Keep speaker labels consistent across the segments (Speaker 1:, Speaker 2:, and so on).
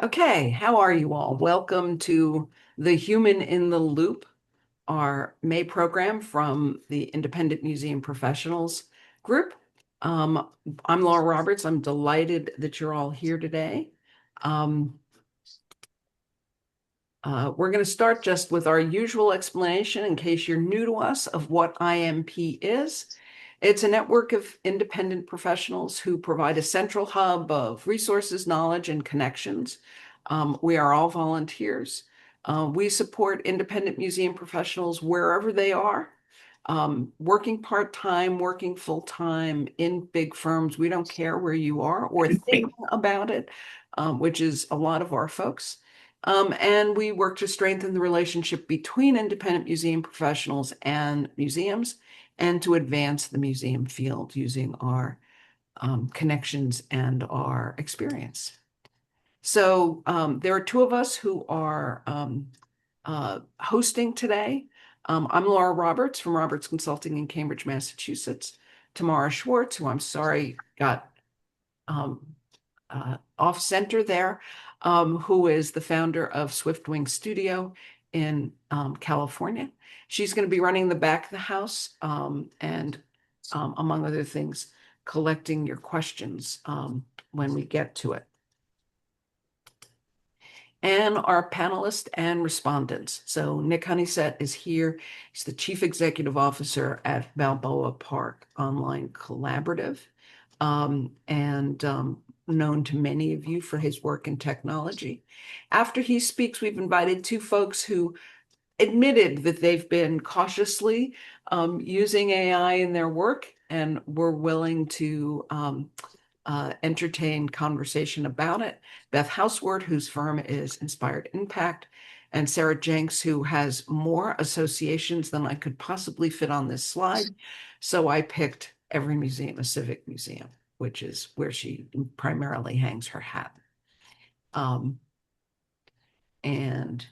Speaker 1: Okay, how are you all? Welcome to the Human in the Loop, our May program from the Independent Museum Professionals group. Um, I'm Laura Roberts. I'm delighted that you're all here today. Um, we're going to start just with our usual explanation in case you're new to us of what IMP is. It's a network of independent professionals who provide a central hub of resources, knowledge, and connections. We are all volunteers. We support independent museum professionals wherever they are, working part-time, working full-time in big firms. We don't care where you are or thinking about it, which is a lot of our folks. And we work to strengthen the relationship between independent museum professionals and museums and to advance the museum field using our connections and our experience. So there are two of us who are hosting today. I'm Laura Roberts from Roberts Consulting in Cambridge, Massachusetts. Tamara Schwartz, who I'm sorry got um, off center there, who is the founder of Swiftwing Studio in California. She's going to be running the back of the house and, among other things, collecting your questions when we get to it. And our panelists and respondents. So Nik Honeysett is here. He's the Chief Executive Officer at Balboa Park Online Collaborative, and known to many of you for his work in technology. After he speaks, we've invited two folks who admitted that they've been cautiously using AI in their work and were willing to entertain conversation about it. Beth Housewert, whose firm is Inspired Impact, and Sarah Jencks, who has more associations than I could possibly fit on this slide. So I picked every museum, a civic museum, which is where she primarily hangs her hat. And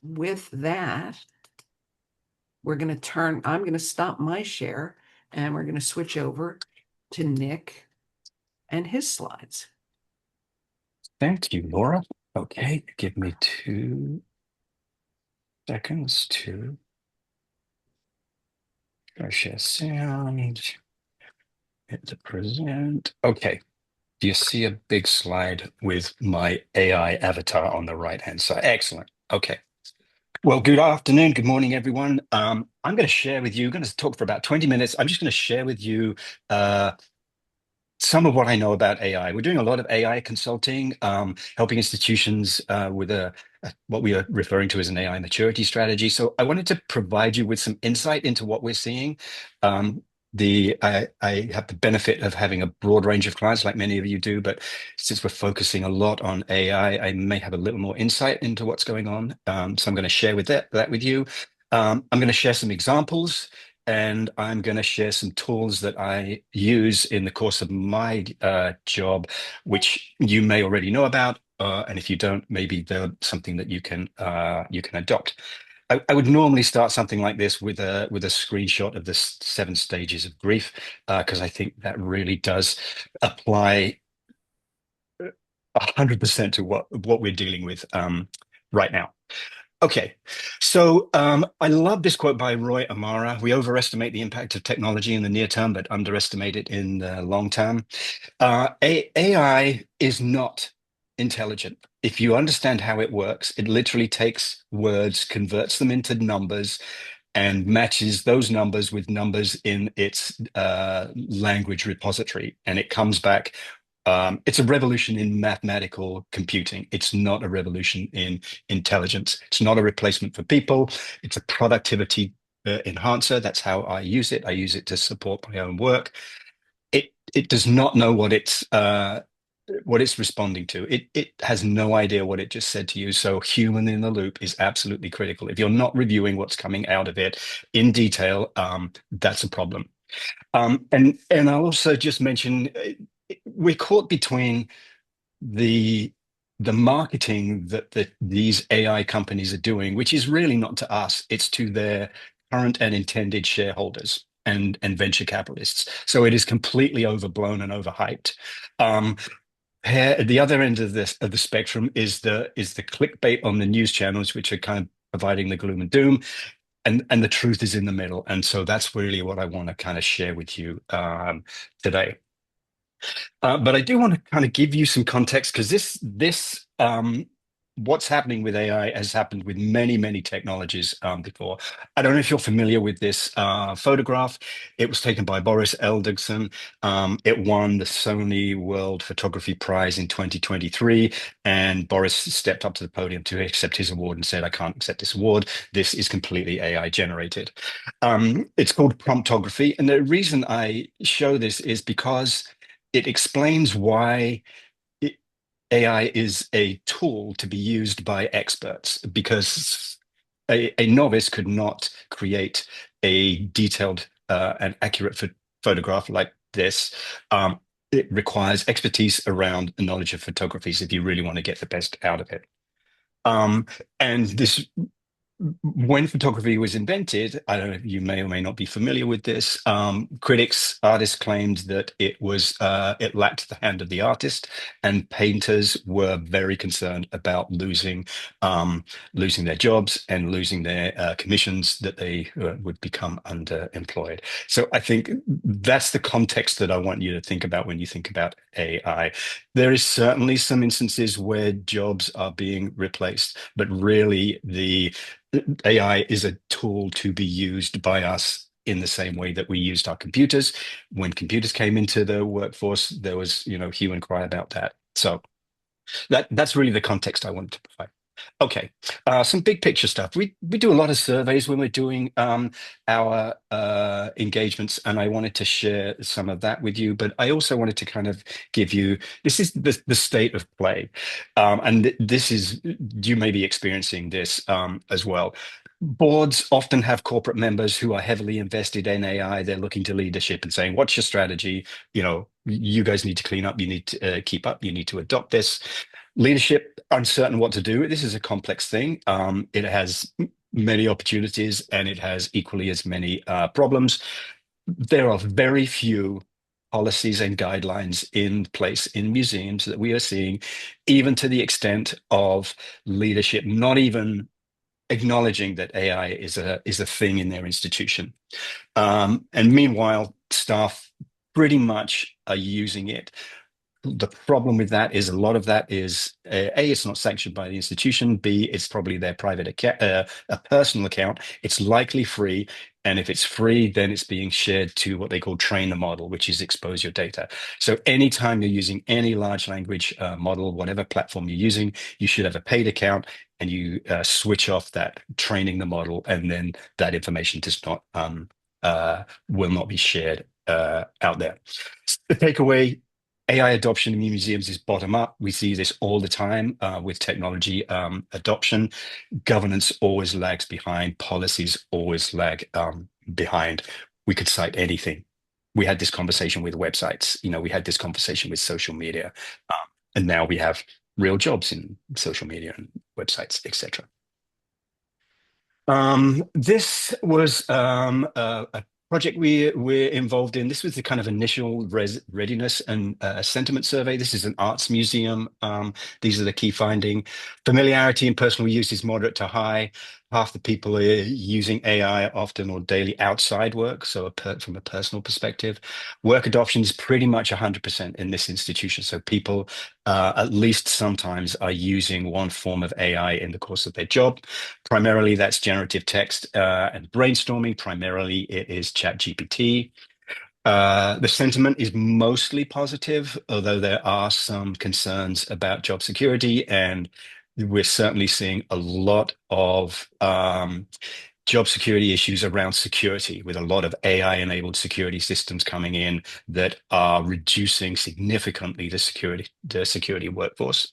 Speaker 1: with that, I'm going to stop my share and we're going to switch over to Nik and his slides.
Speaker 2: Thank you, Laura. Okay, give me 2 seconds to share sound, hit the present. Okay, do you see a big slide with my AI avatar on the right-hand side? Excellent. Okay. Well, good afternoon, good morning, everyone. I'm going to share with you, going to talk for about 20 minutes. I'm just going to share with you some of what I know about AI. We're doing a lot of AI consulting, helping institutions with what we are referring to as an AI maturity strategy. So I wanted to provide you with some insight into what we're seeing. I have the benefit of having a broad range of clients, like many of you do, but since we're focusing a lot on AI, I may have a little more insight into what's going on. So I'm going to share that with you. I'm going to share some examples, and I'm going to share some tools that I use in the course of my job, which you may already know about, and if you don't, maybe they're something that you can adopt. I would normally start something like this with a screenshot of the 7 stages of grief, because I think that really does apply 100% to what we're dealing with right now. Okay, so I love this quote by Roy Amara. We overestimate the impact of technology in the near term, but underestimate it in the long term. AI is not intelligent. If you understand how it works, it literally takes words, converts them into numbers, and matches those numbers with numbers in its language repository, and it comes back. It's a revolution in mathematical computing. It's not a revolution in intelligence. It's not a replacement for people. It's a productivity enhancer. That's how I use it. I use it to support my own work. It does not know what it's responding to. It has no idea what it just said to you. So human in the loop is absolutely critical. If you're not reviewing what's coming out of it in detail, that's a problem. And I'll also just mention we're caught between the marketing that these AI companies are doing, which is really not to us, it's to their current and intended shareholders and venture capitalists. So it is completely overblown and overhyped. Um, At the other end of this of the spectrum is the clickbait on the news channels, which are kind of providing the gloom and doom, and the truth is in the middle. And so that's really what I want to kind of share with you today. But I do want to kind of give you some context because this what's happening with AI has happened with many technologies before. I don't know if you're familiar with this photograph. It was taken by Boris Eldagson. It won the Sony World Photography Prize in 2023, and Boris stepped up to the podium to accept his award and said, "I can't accept this award. This is completely AI generated." It's called promptography, and the reason I show this is because it explains why AI is a tool to be used by experts, because a novice could not create a detailed and accurate photograph like this. It requires expertise around the knowledge of photography if you really want to get the best out of it. Um, and this when photography was invented, I don't know if you may or may not be familiar with this. Critics, artists claimed that it lacked the hand of the artist, and painters were very concerned about losing their jobs and losing their commissions, that they would become underemployed. So I think that's the context that I want you to think about when you think about AI. There is certainly some instances where jobs are being replaced, but really the AI is a tool to be used by us in the same way that we used our computers. When computers came into the workforce, there was, hue and cry about that. So that's really the context I wanted to provide. Okay, some big picture stuff. We do a lot of surveys when we're doing our engagements, and I wanted to share some of that with you. But I also wanted to kind of give you this is the state of play, and this is you may be experiencing this as well. Boards often have corporate members who are heavily invested in AI. They're looking to leadership and saying, "What's your strategy? You guys need to clean up. You need to keep up. You need to adopt this." Leadership uncertain what to do. This is a complex thing. It has many opportunities and it has equally as many problems. There are very few policies and guidelines in place in museums that we are seeing, even to the extent of leadership not even acknowledging that AI is a thing in their institution. And meanwhile, staff pretty much are using it. The problem with that is a lot of that is A, it's not sanctioned by the institution. B, it's probably their private account, a personal account. It's likely free. And if it's free, then it's being shared to what they call train the model, which is expose your data. So anytime you're using any large language model, whatever platform you're using, you should have a paid account and you switch off that training the model, and then that information does not will not be shared out there. The takeaway: AI adoption in museums is bottom up. We see this all the time with technology adoption. Governance always lags behind. Policies always lag behind. We could cite anything. We had this conversation with websites. We had this conversation with social media, and now we have real jobs in social media and websites, etc. This was a project we're involved in. This was the kind of initial readiness and sentiment survey. This is an arts museum. These are the key finding. Familiarity and personal use is moderate to high. Half the people are using AI often or daily outside work, so from a personal perspective. Work adoption is pretty much 100% in this institution. So people at least sometimes are using one form of AI in the course of their job. Primarily, that's generative text and brainstorming. Primarily, it is ChatGPT. The sentiment is mostly positive, although there are some concerns about job security, and we're certainly seeing a lot of job security issues around security, with a lot of AI-enabled security systems coming in that are reducing significantly the security workforce.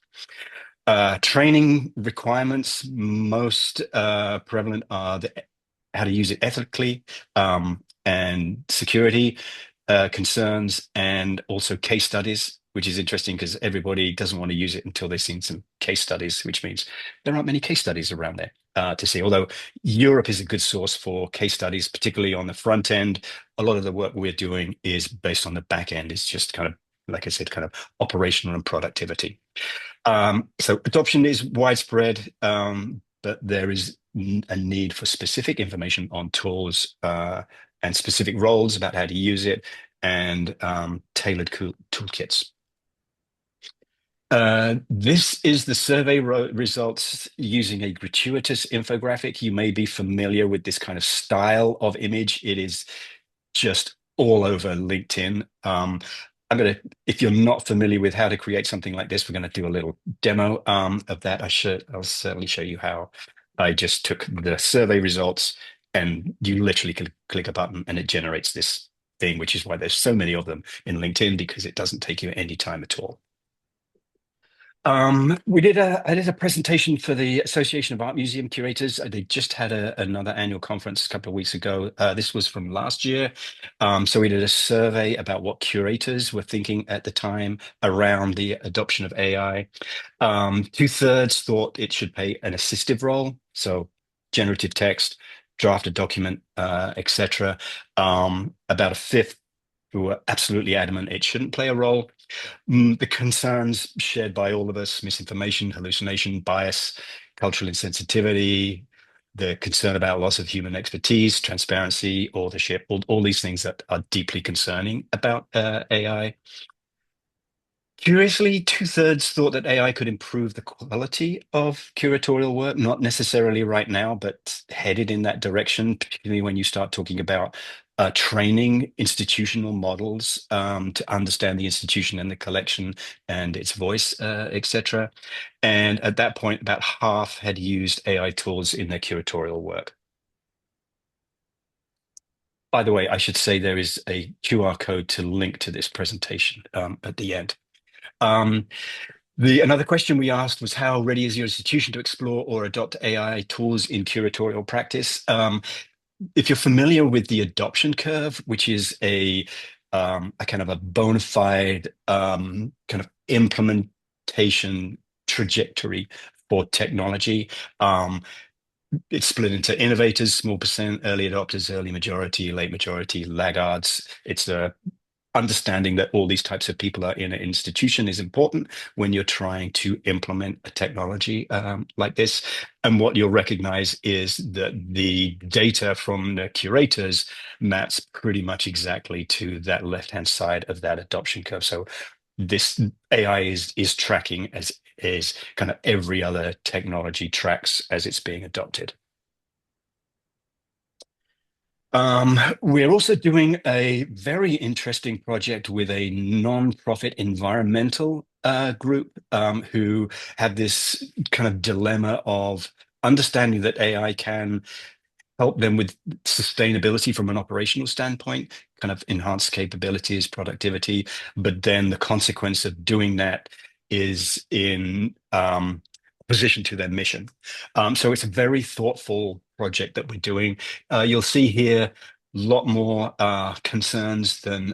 Speaker 2: Training requirements, most prevalent are how to use it ethically, and security concerns, and also case studies, which is interesting because everybody doesn't want to use it until they've seen some case studies, which means there aren't many case studies around there to see. Although Europe is a good source for case studies, particularly on the front end. A lot of the work we're doing is based on the back end. It's just kind of like I said, kind of operational and productivity. So adoption is widespread, but there is a need for specific information on tools and specific roles about how to use it and tailored toolkits. This is the survey results using a gratuitous infographic. You may be familiar with this kind of style of image. It is just all over LinkedIn. If you're not familiar with how to create something like this, we're gonna do a little demo of that. I'll certainly show you how I just took the survey results and you literally click a button and it generates this thing, which is why there's so many of them in LinkedIn because it doesn't take you any time at all. I did a presentation for the Association of Art Museum Curators. They just had another annual conference a couple of weeks ago. This was from last year. So we did a survey about what curators were thinking at the time around the adoption of AI. 2/3 thought it should play an assistive role, so generative text, draft a document, etc. About a fifth who were absolutely adamant it shouldn't play a role. The concerns shared by all of us, misinformation, hallucination, bias, cultural insensitivity, the concern about loss of human expertise, transparency, authorship, all these things that are deeply concerning about AI. Curiously, 2/3 thought that AI could improve the quality of curatorial work, not necessarily right now, but headed in that direction, particularly when you start talking about training institutional models to understand the institution and the collection and its voice, etc. And at that point, about half had used AI tools in their curatorial work. By the way, I should say there is a QR code to link to this presentation at the end. Another question we asked was how ready is your institution to explore or adopt AI tools in curatorial practice? If you're familiar with the adoption curve, which is a kind of a bona fide kind of implementation trajectory for technology, it's split into innovators, small percent, early adopters, early majority, late majority, laggards. It's a understanding that all these types of people are in an institution is important when you're trying to implement a technology like this. And what you'll recognize is that the data from the curators maps pretty much exactly to that left-hand side of that adoption curve. So this AI is tracking as is kind of every other technology tracks as it's being adopted. We're also doing a very interesting project with a non-profit environmental group who have this kind of dilemma of understanding that AI can help them with sustainability from an operational standpoint, kind of enhanced capabilities, productivity, but then the consequence of doing that is in opposition to their mission. So it's a very thoughtful project that we're doing. You'll see here a lot more concerns than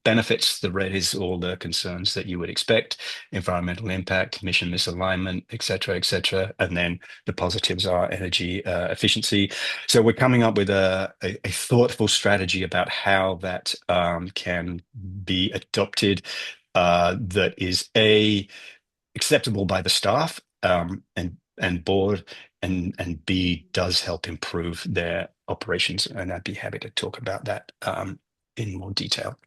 Speaker 2: benefits. The red is all the concerns that you would expect: environmental impact, mission misalignment, et cetera, and then the positives are energy efficiency. So we're coming up with a thoughtful strategy about how that can be adopted that is acceptable by the staff and board, and B, does help improve their operations. And I'd be happy to talk about that in more detail.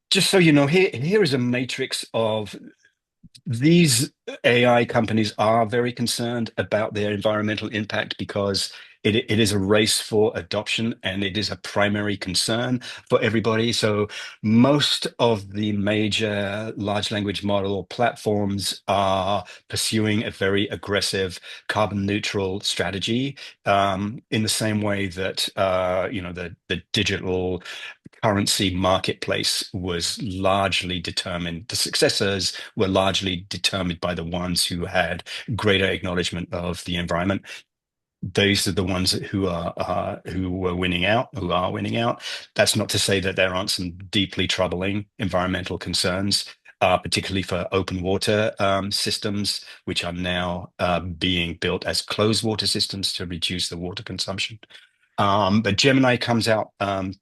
Speaker 2: Just so you know, here is a matrix of these AI companies are very concerned about their environmental impact because it is a race for adoption and it is a primary concern for everybody. So most of the major large language model platforms are pursuing a very aggressive carbon neutral strategy in the same way that the digital currency marketplace was largely determined, the successors were largely determined by the ones who had greater acknowledgement of the environment. Those are the ones who were winning out, who are winning out. That's not to say that there aren't some deeply troubling environmental concerns, particularly for open water systems, which are now being built as closed water systems to reduce the water consumption. But Gemini comes out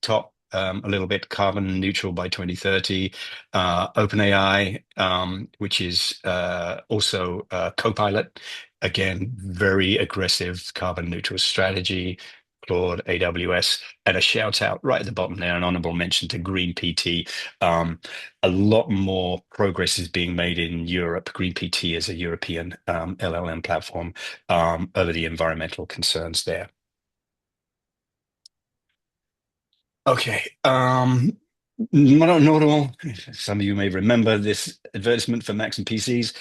Speaker 2: top a little bit, carbon neutral by 2030. OpenAI, which is also Copilot, again, very aggressive carbon neutral strategy. Claude, AWS, and a shout out right at the bottom there, an honorable mention to Green PT. A lot more progress is being made in Europe. Green PT is a European LLM platform over the environmental concerns there. Okay. Not all. Some of you may remember this advertisement for Macs and PCs.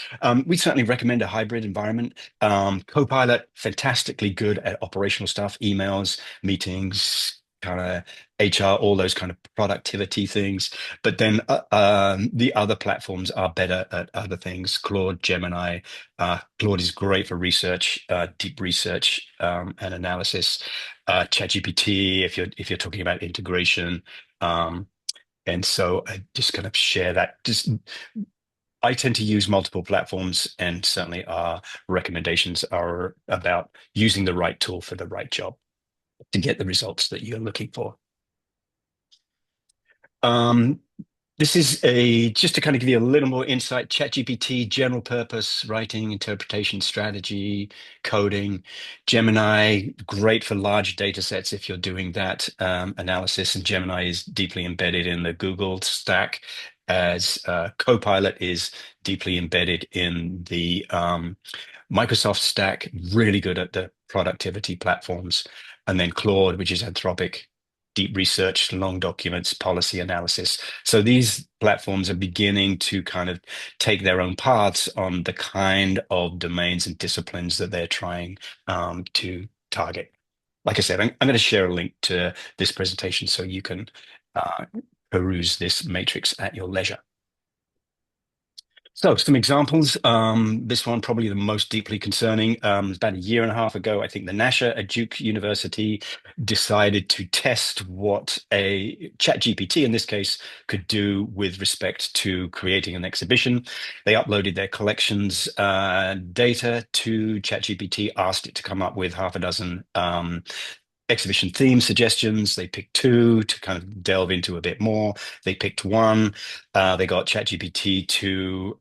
Speaker 2: We certainly recommend a hybrid environment. Copilot, fantastically good at operational stuff, emails, meetings, kind of HR, all those kind of productivity things. But then the other platforms are better at other things. Claude, Gemini. Claude is great for research, deep research and analysis. ChatGPT, if you're talking about integration. Um, and so I just kind of share that. Just I tend to use multiple platforms, and certainly our recommendations are about using the right tool for the right job to get the results that you're looking for. Um, This is a just to kind of give you a little more insight. ChatGPT, general purpose writing, interpretation, strategy, coding. Gemini, great for large data sets if you're doing that analysis. And Gemini is deeply embedded in the Google stack, as Copilot is deeply embedded in the Microsoft stack. Really good at the productivity platforms. And then Claude, which is Anthropic, deep research, long documents, policy analysis. So these platforms are beginning to kind of take their own paths on the kind of domains and disciplines that they're trying to target. Like I said, I'm going to share a link to this presentation so you can peruse this matrix at your leisure. So some examples. This one probably the most deeply concerning. About a year and a half ago, I think the NASA at Duke University decided to test what a ChatGPT, in this case, could do with respect to creating an exhibition. They uploaded their collections data to ChatGPT, asked it to come up with half a dozen exhibition theme suggestions. They picked two to kind of delve into a bit more. They picked one. They got ChatGPT to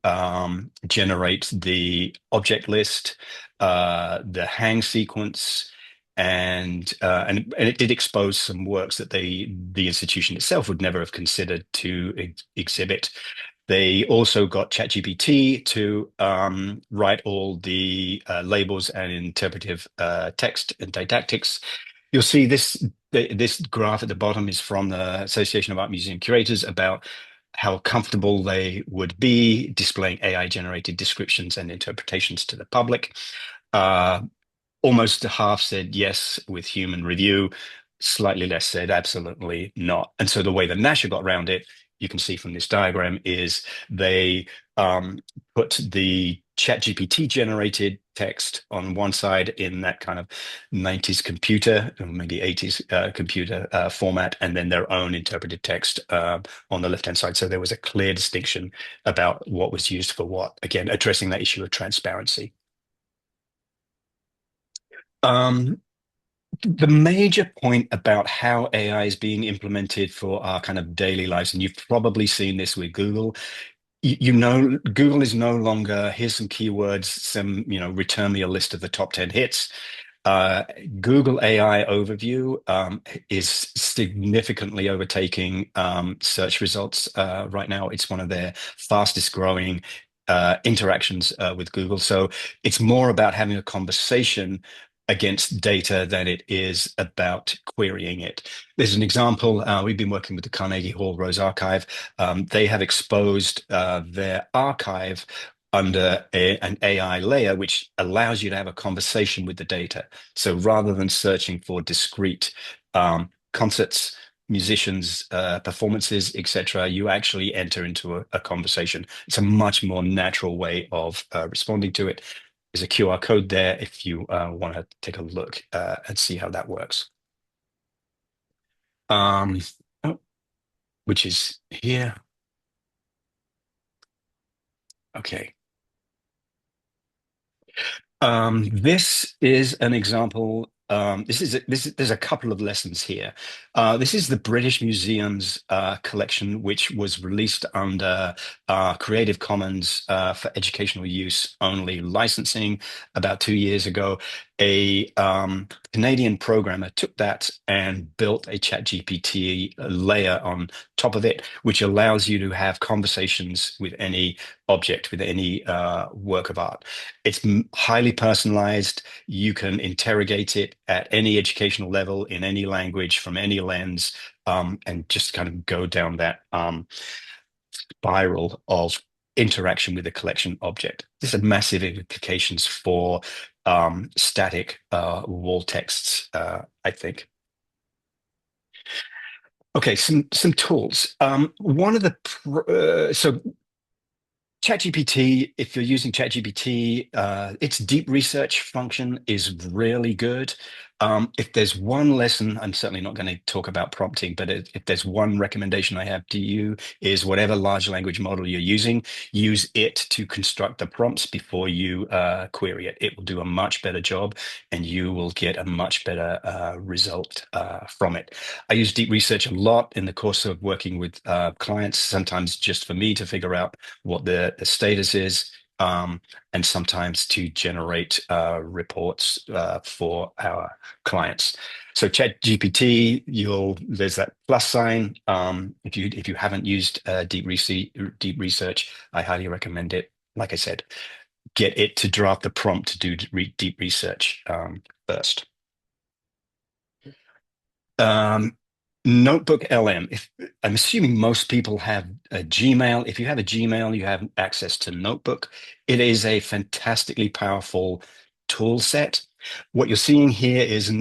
Speaker 2: generate the object list, the hang sequence, and it did expose some works that the institution itself would never have considered to exhibit. They also got ChatGPT to write all the labels and interpretive text and didactics. You'll see this graph at the bottom is from the Association of Art Museum Curators about how comfortable they would be displaying AI-generated descriptions and interpretations to the public. Uh, Almost half said yes with human review, slightly less said absolutely not. And so the way that NASA got around it, you can see from this diagram, is they put the ChatGPT generated text on one side in that kind of 90s computer, or maybe 80s computer format, and then their own interpreted text on the left-hand side. So there was a clear distinction about what was used for what, again, addressing that issue of transparency. Um, the major point about how AI is being implemented for our kind of daily lives, and you've probably seen this with Google, you know, Google is no longer, here's some keywords, return me a list of the top 10 hits. Uh, Google AI Overview is significantly overtaking search results right now. It's one of their fastest growing interactions with Google. So it's more about having a conversation against data than it is about querying it. There's an example. We've been working with the Carnegie Hall Rose Archive. They have exposed their archive under an AI layer, which allows you to have a conversation with the data. So rather than searching for discrete concerts, musicians, performances, etc., you actually enter into a conversation. It's a much more natural way of responding to it. There's a QR code there if you want to take a look and see how that works. Um, oh, which is here. Okay. This is an example there's a couple of lessons here. This is the British Museum's collection, which was released under Creative Commons for educational use only licensing about 2 years ago. A Canadian programmer took that and built a ChatGPT layer on top of it, which allows you to have conversations with any object, with any work of art. It's highly personalized. You can interrogate it at any educational level in any language from any lens, and just kind of go down that spiral of interaction with the collection object. This has massive implications for static wall texts, I think. Okay, some tools. One of the so ChatGPT, if you're using ChatGPT, its deep research function is really good. If there's one lesson, I'm certainly not going to talk about prompting, but if there's one recommendation I have to you is whatever large language model you're using, use it to construct the prompts before you query it. It will do a much better job and you will get a much better result from it. I use deep research a lot in the course of working with clients, sometimes just for me to figure out what the status is, and sometimes to generate reports for our clients. So ChatGPT, there's that plus sign. If you haven't used deep research, I highly recommend it. Like I said, get it to draft the prompt to do deep research first. Um, Notebook LM. I'm assuming most people have a Gmail. If you have a Gmail, you have access to Notebook. It is a fantastically powerful tool set. What you're seeing here is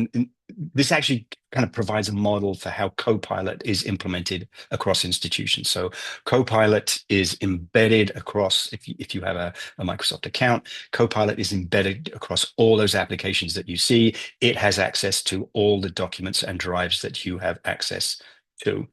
Speaker 2: this actually kind of provides a model for how Copilot is implemented across institutions. So Copilot is embedded across, if you have a Microsoft account, Copilot is embedded across all those applications that you see. It has access to all the documents and drives that you have access to.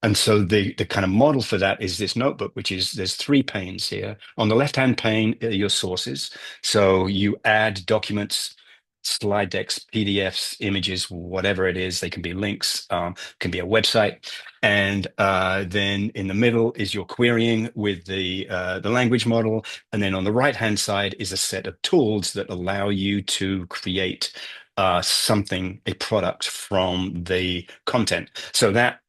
Speaker 2: And so the kind of model for that is this notebook, which is there's three panes here. On the left-hand pane are your sources. So you add documents, slide decks, PDFs, images, whatever it is. They can be links, can be a website. And then in the middle is your querying with the language model. And then on the right-hand side is a set of tools that allow you to create something, a product from the content. So that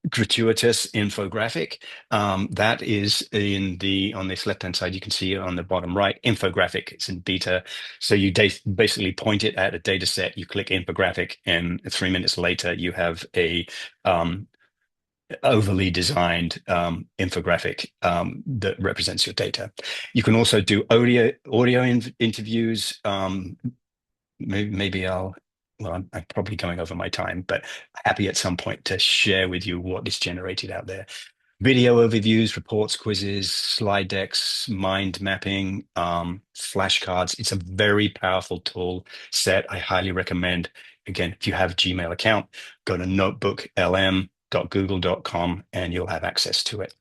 Speaker 2: gratuitous infographic. That is on this left-hand side, you can see on the bottom right, infographic. It's in beta. So you basically point it at a data set, you click infographic, and 3 minutes later, you have a overly designed infographic that represents your data. You can also do audio interviews. Maybe well, I'm probably going over my time, but happy at some point to share with you what is generated out there. Video overviews, reports, quizzes, slide decks, mind mapping, flashcards. It's a very powerful tool set. I highly recommend. Again, if you have a Gmail account, go to notebooklm.google.com and you'll have access to it.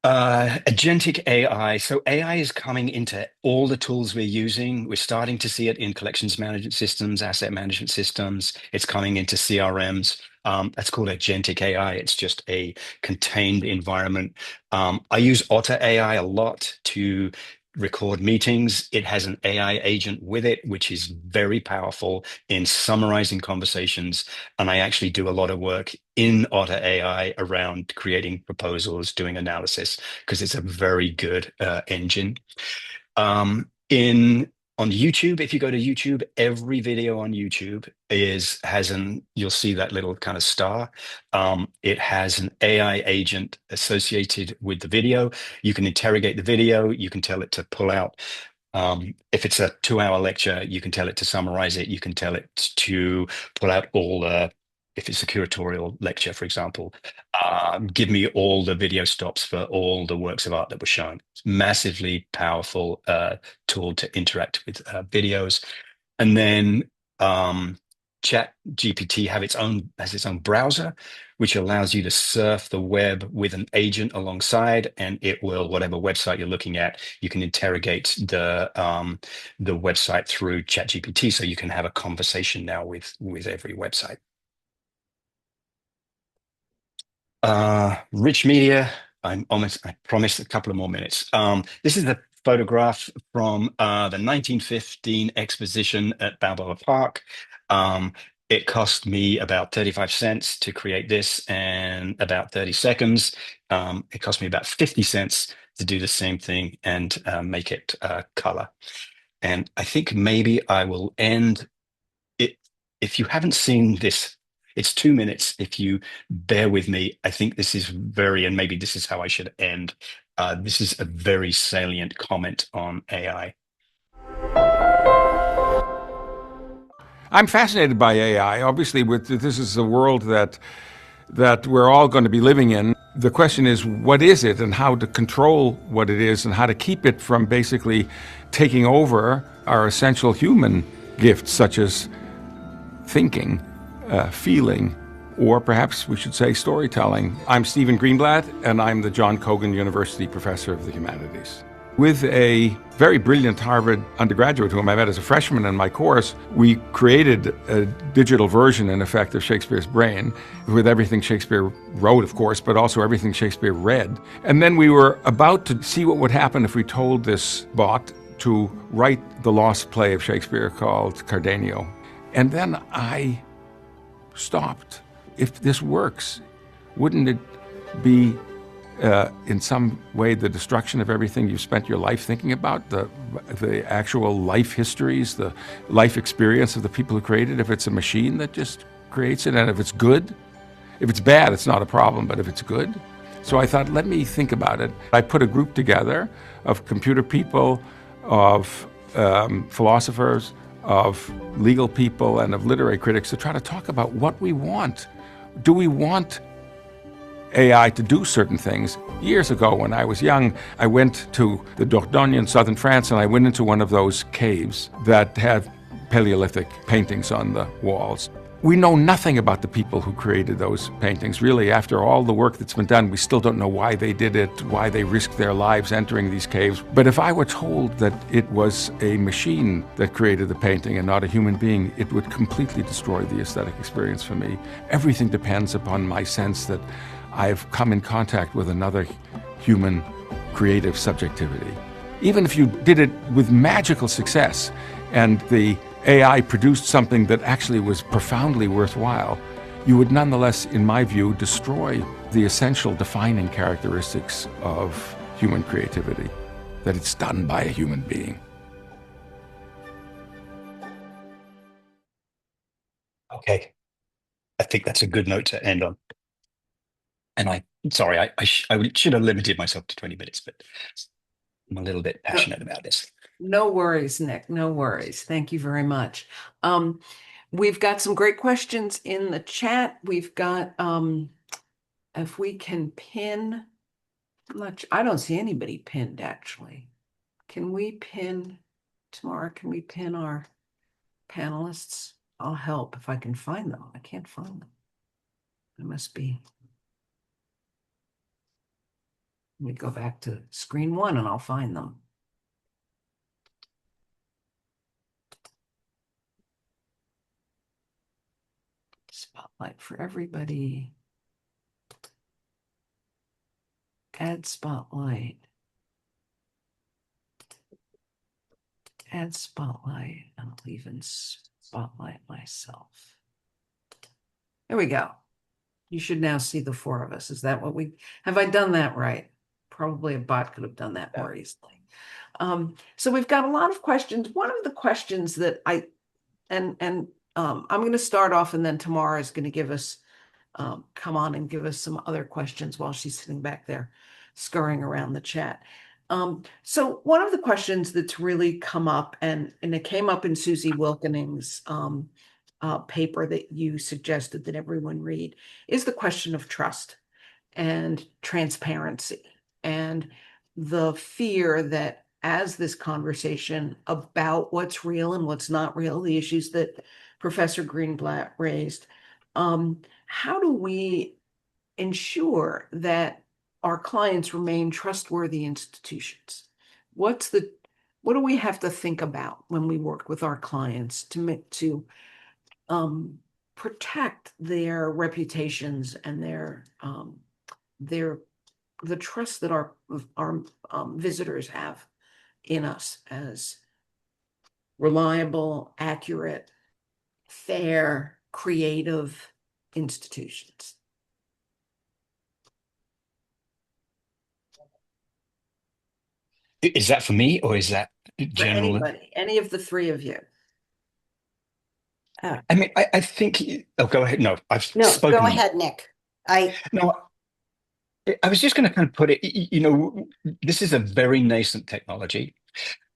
Speaker 2: Agentic AI. So AI is coming into all the tools we're using. We're starting to see it in collections management systems, asset management systems. It's coming into CRMs. That's called agentic AI. It's just a contained environment. I use Otter AI a lot to record meetings. It has an AI agent with it, which is very powerful in summarizing conversations. And I actually do a lot of work in Otter AI around creating proposals, doing analysis, because it's a very good engine. In On YouTube, if you go to YouTube, every video on YouTube you'll see that little kind of star. It has an AI agent associated with the video. You can interrogate the video. You can tell it to pull out. If it's a 2-hour lecture, you can tell it to summarize it. You can tell it to pull out if it's a curatorial lecture, for example, give me all the video stops for all the works of art that were shown. It's massively powerful tool to interact with videos. And then ChatGPT has its own browser, which allows you to surf the web with an agent alongside, and it will, whatever website you're looking at, you can interrogate the website through ChatGPT, so you can have a conversation now with every website. Rich media. I promised a couple of more minutes. This is a photograph from the 1915 exposition at Balboa Park. It cost me about 35 cents to create this and about 30 seconds. It cost me about 50 cents to do the same thing and make it color. And I think maybe I will end it. If you haven't seen this, it's 2 minutes. If you bear with me, I think this is and maybe this is how I should end. This is a very salient comment on AI.
Speaker 3: I'm fascinated by AI. Obviously, this is a world that we're all going to be living in. The question is, what is it, and how to control what it is, and how to keep it from basically taking over our essential human gifts, such as thinking, feeling, or perhaps we should say storytelling. I'm Stephen Greenblatt, and I'm the John Cogan University Professor of the Humanities. With a very brilliant Harvard undergraduate whom I met as a freshman in my course, we created a digital version, in effect, of Shakespeare's brain, with everything Shakespeare wrote, of course, but also everything Shakespeare read. And then we were about to see what would happen if we told this bot to write the lost play of Shakespeare called Cardenio. And then I stopped. If this works, wouldn't it be in some way the destruction of everything you've spent your life thinking about, the actual life histories, the life experience of the people who created it, if it's a machine that just creates it, and if it's good? If it's bad, it's not a problem, but if it's good? So I thought, let me think about it. I put a group together of computer people, of philosophers, of legal people, and of literary critics to try to talk about what we want. Do we want AI to do certain things? Years ago, when I was young, I went to the Dordogne in southern France, and I went into one of those caves that had Paleolithic paintings on the walls. We know nothing about the people who created those paintings. Really, after all the work that's been done, we still don't know why they did it, why they risked their lives entering these caves. But if I were told that it was a machine that created the painting and not a human being, it would completely destroy the aesthetic experience for me. Everything depends upon my sense that I've come in contact with another human creative subjectivity. Even if you did it with magical success and the AI produced something that actually was profoundly worthwhile, you would nonetheless, in my view, destroy the essential defining characteristics of human creativity, that it's done by a human being.
Speaker 2: Okay, I think that's a good note to end on. And I should have limited myself to 20 minutes, but I'm a little bit passionate about this.
Speaker 1: No worries, Nik. No worries. Thank you very much. We've got some great questions in the chat. We've got, if we can pin, I don't see anybody pinned actually. Can we pin, Tamara, can we pin our panelists? I'll help if I can find them. I can't find them. It must be. Let me go back to screen one and I'll find them. Spotlight for everybody. Add spotlight. Add spotlight. I'll even spotlight myself. There we go. You should now see the four of us. Is that what have I done that right? Probably a bot could have done that more easily. So we've got a lot of questions. One of the questions that I'm going to start off, and then Tamara is going to give us, come on and give us some other questions while she's sitting back there scurrying around the chat. So one of the questions that's really come up, and it came up in Susie Wilkening's paper that you suggested that everyone read, is the question of trust and transparency, and the fear that as this conversation about what's real and what's not real, the issues that Professor Greenblatt raised. How do we ensure that our clients remain trustworthy institutions? What do we have to think about when we work with our clients to protect their reputations and the trust that our visitors have in us as reliable, accurate, fair, creative institutions?
Speaker 2: Is that for me or is that
Speaker 1: For
Speaker 2: general?
Speaker 1: anybody, any of the three of you.
Speaker 2: I mean, I think, oh, go ahead. No, I've
Speaker 4: No, go
Speaker 2: spoken.
Speaker 4: ahead, Nick.
Speaker 2: No, I was just going to kind of put it, this is a very nascent technology.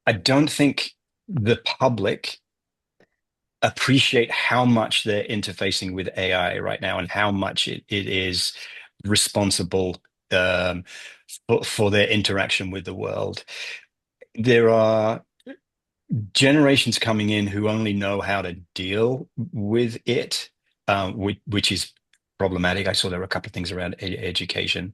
Speaker 2: I don't think the public appreciate how much they're interfacing with AI right now and how much it is responsible um, for their interaction with the world. There are generations coming in who only know how to deal with it, which is problematic. I saw there were a couple of things around education.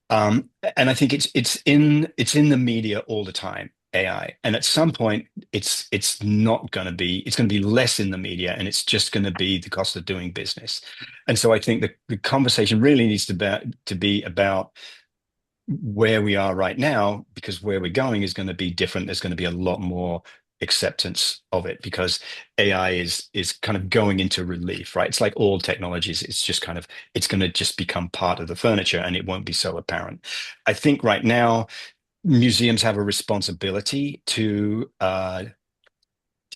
Speaker 2: And I think it's in the media all the time, AI. And at some point, it's not going to be, it's going to be less in the media, and it's just going to be the cost of doing business. And so I think the conversation really needs to be about where we are right now, because where we're going is going to be different. There's going to be a lot more acceptance of it because AI is kind of going into relief, right? It's like all technologies. It's just kind of, it's going to just become part of the furniture and it won't be so apparent. I think right now museums have a responsibility to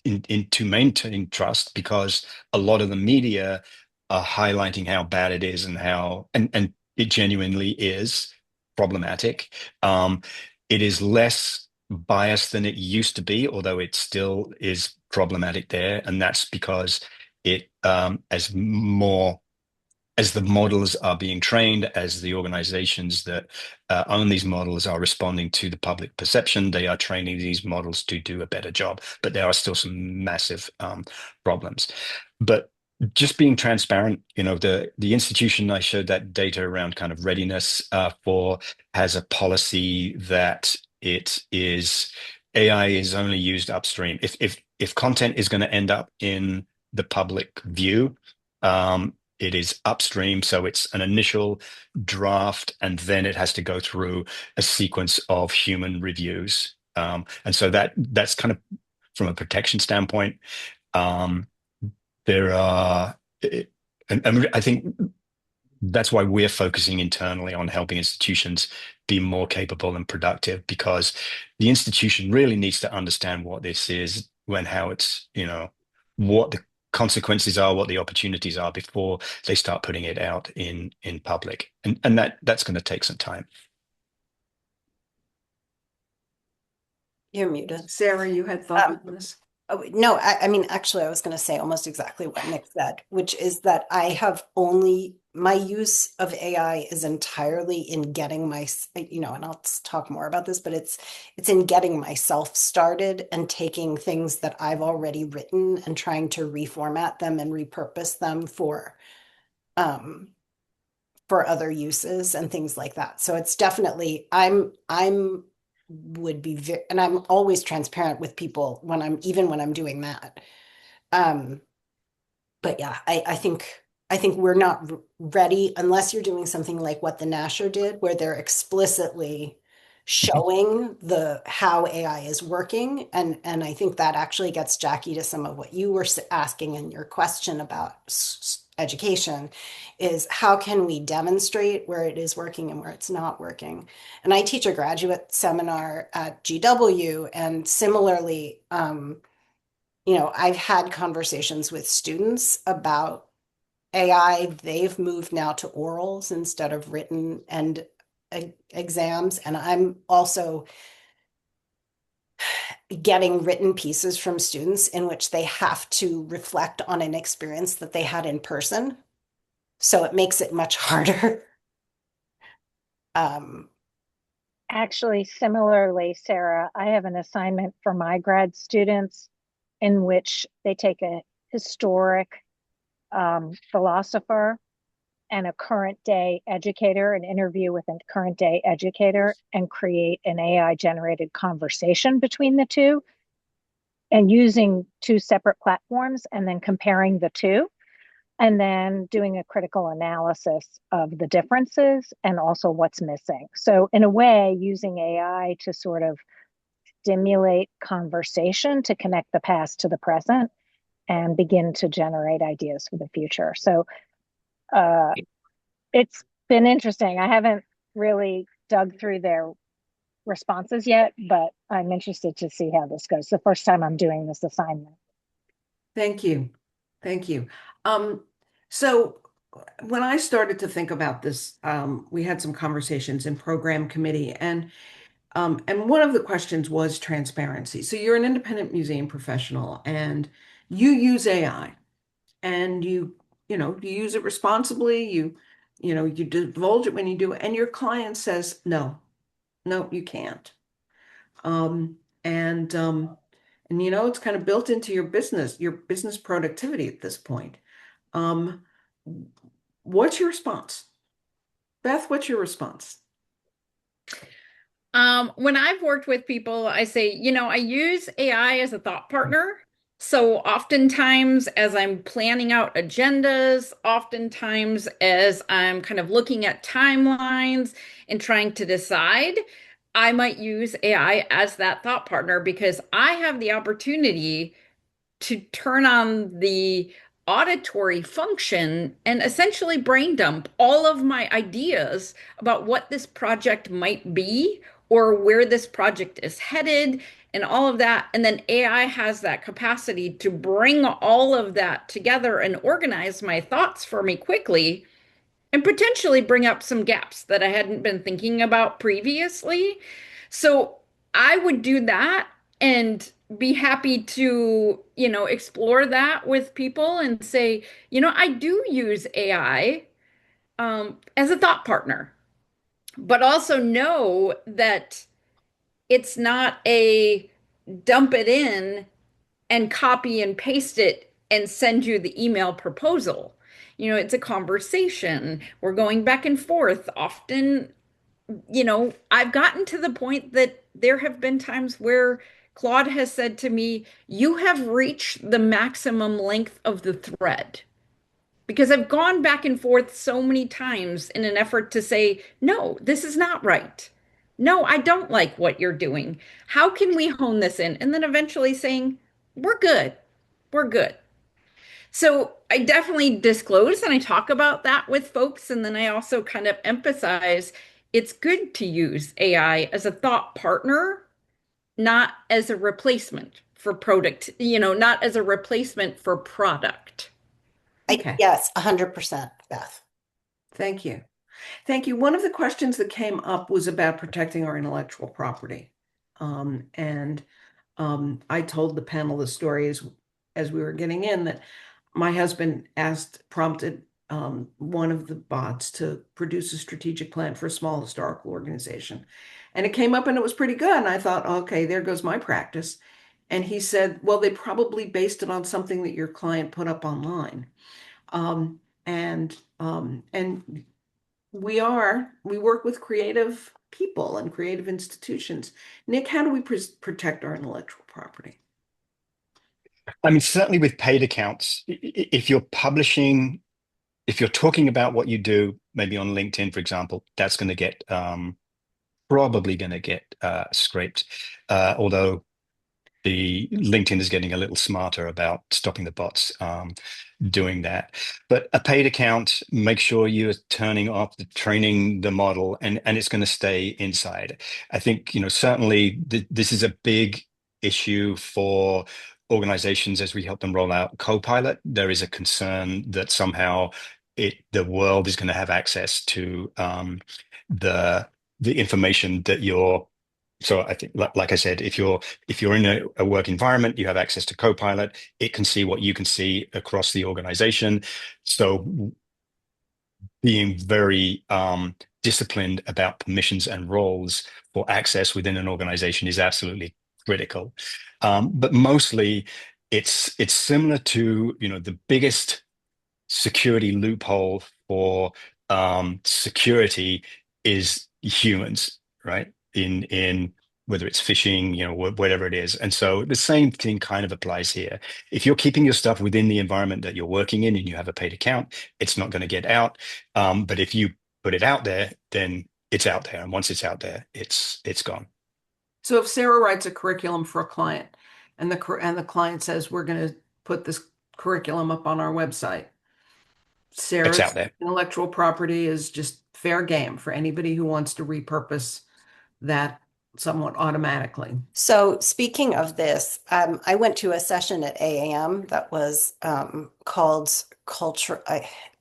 Speaker 2: to maintain trust, because a lot of the media are highlighting how bad it is and how and it genuinely is problematic. It is less biased than it used to be, although it still is problematic there, and that's because it as the models are being trained, as the organizations that own these models are responding to the public perception, they are training these models to do a better job. But there are still some massive problems. But just being transparent, the institution I showed that data around kind of readiness for has a policy that it is AI is only used upstream. If content is going to end up in the public view, it is upstream, so it's an initial draft, and then it has to go through a sequence of human reviews. And so that's kind of from a protection standpoint. There are, and I think that's why we're focusing internally on helping institutions be more capable and productive, because the institution really needs to understand what this is, when, how it's, what the consequences are, what the opportunities are before they start putting it out in public. And that's going to take some time.
Speaker 4: You're muted.
Speaker 1: Sarah, you had thought on this?
Speaker 4: Oh, no, I mean, actually, I was going to say almost exactly what Nick said, which is that my use of AI is entirely in getting and I'll talk more about this, but it's in getting myself started and taking things that I've already written and trying to reformat them and repurpose them for other uses and things like that. So it's definitely, would be very, and I'm always transparent with people when I'm doing that. But yeah, I think we're not ready unless you're doing something like what the Nasher did, where they're explicitly showing how AI is working. And I think that actually gets Jackie to some of what you were asking in your question about education, is how can we demonstrate where it is working and where it's not working. And I teach a graduate seminar at GW, and similarly, I've had conversations with students about AI. They've moved now to orals instead of written and exams. And I'm also getting written pieces from students in which they have to reflect on an experience that they had in person. So it makes it much harder.
Speaker 5: Actually, similarly, Sarah, I have an assignment for my grad students in which they take historic philosopher and a current day educator, an interview with a current day educator, and create an AI generated conversation between the two, and using two separate platforms and then comparing the two, and then doing a critical analysis of the differences and also what's missing. So in a way, using AI to sort of stimulate conversation to connect the past to the present and begin to generate ideas for the future. So it's been interesting. I haven't really dug through their responses yet, but I'm interested to see how this goes. The first time I'm doing this assignment.
Speaker 1: Thank you. Thank you. So when I started to think about this, we had some conversations in program committee, and one of the questions was transparency. So you're an independent museum professional and you use AI, and you use it responsibly. You divulge it when you do it, and your client says, no, you can't. It's kind of built into your business productivity at this point. What's your response? Beth, what's your response?
Speaker 6: When I've worked with people, I say, I use AI as a thought partner. So oftentimes, as I'm planning out agendas, oftentimes as I'm kind of looking at timelines and trying to decide, I might use AI as that thought partner because I have the opportunity to turn on the auditory function and essentially brain dump all of my ideas about what this project might be or where this project is headed and all of that. And then AI has that capacity to bring all of that together and organize my thoughts for me quickly and potentially bring up some gaps that I hadn't been thinking about previously. So I would do that and be happy to, explore that with people and say, I do use AI as a thought partner, but also know that it's not a dump it in and copy and paste it and send you the email proposal. It's a conversation. We're going back and forth. Often, I've gotten to the point that there have been times where Claude has said to me, you have reached the maximum length of the thread. Because I've gone back and forth so many times in an effort to say, no, this is not right. No, I don't like what you're doing. How can we hone this in? And then eventually saying, we're good. We're good. So I definitely disclose and I talk about that with folks. And then I also kind of emphasize it's good to use AI as a thought partner, not as a replacement for product, not as a replacement for product.
Speaker 1: Okay.
Speaker 4: Yes, 100%, Beth.
Speaker 1: Thank you. Thank you. One of the questions that came up was about protecting our intellectual property. I told the panel the story as we were getting in that my husband prompted one of the bots to produce a strategic plan for a small historical organization. And it came up and it was pretty good. And I thought, okay, there goes my practice. And he said, well, they probably based it on something that your client put up online. And we work with creative people and creative institutions. Nik, how do we protect our intellectual property?
Speaker 2: I mean, certainly with paid accounts, if you're publishing, if you're talking about what you do, maybe on LinkedIn, for example, that's going to get probably going to get scraped. Although the LinkedIn is getting a little smarter about stopping the bots doing that. But a paid account, make sure you're turning off training the model, and it's going to stay inside. I think, certainly this is a big issue for organizations as we help them roll out Copilot. There is a concern that somehow the world is going to have access to the information that you're. So I think, like I said, if you're in a work environment, you have access to Copilot. It can see what you can see across the organization. So being very disciplined about permissions and roles for access within an organization is absolutely critical. But mostly, it's similar to, the biggest security loophole for security is humans, right? In whether it's phishing, whatever it is. And so the same thing kind of applies here. If you're keeping your stuff within the environment that you're working in and you have a paid account, it's not going to get out. But if you put it out there, then it's out there. And once it's out there, it's gone.
Speaker 1: So if Sarah writes a curriculum for a client and the client says, we're going to put this curriculum up on our website,
Speaker 2: It's
Speaker 1: Sarah's
Speaker 2: out there.
Speaker 1: intellectual property is just fair game for anybody who wants to repurpose that somewhat automatically.
Speaker 4: So speaking of this, I went to a session at AAM that was called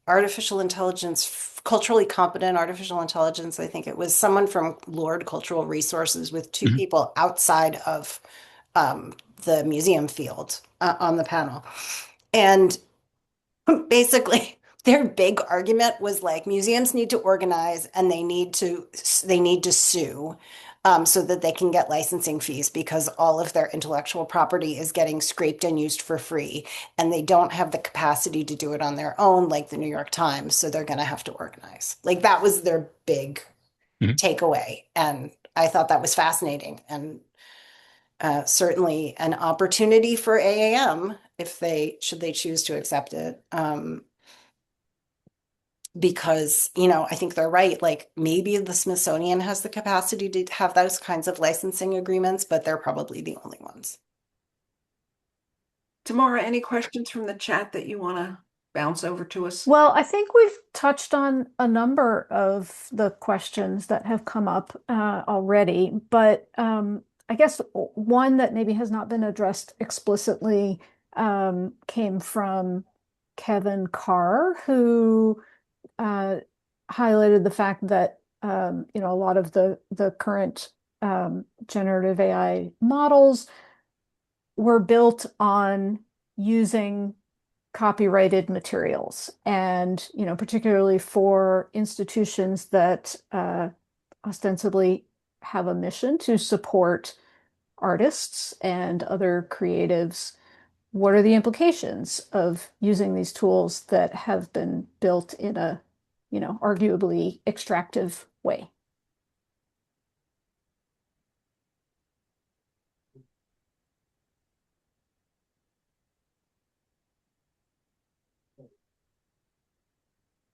Speaker 4: Artificial Intelligence, Culturally Competent Artificial Intelligence. I think it was someone from Lord Cultural Resources with two
Speaker 2: Mhm.
Speaker 4: people outside of the museum field on the panel. And basically, their big argument was like museums need to organize and they need to sue so that they can get licensing fees because all of their intellectual property is getting scraped and used for free, and they don't have the capacity to do it on their own, like the New York Times. So they're going to have to organize. Like that was their big
Speaker 2: Mhm.
Speaker 4: takeaway, and I thought that was fascinating and certainly an opportunity for AAM if they choose to accept it. Because, I think they're right. Like maybe the Smithsonian has the capacity to have those kinds of licensing agreements, but they're probably the only ones.
Speaker 1: Tamara, any questions from the chat that you want to bounce over to us?
Speaker 7: Well, I think we've touched on a number of the questions that have come up already, but I guess one that maybe has not been addressed explicitly came from Kevin Carr, who highlighted the fact that a lot of the current generative AI models were built on using copyrighted materials, and particularly for institutions that ostensibly have a mission to support artists and other creatives. What are the implications of using these tools that have been built in a arguably extractive way?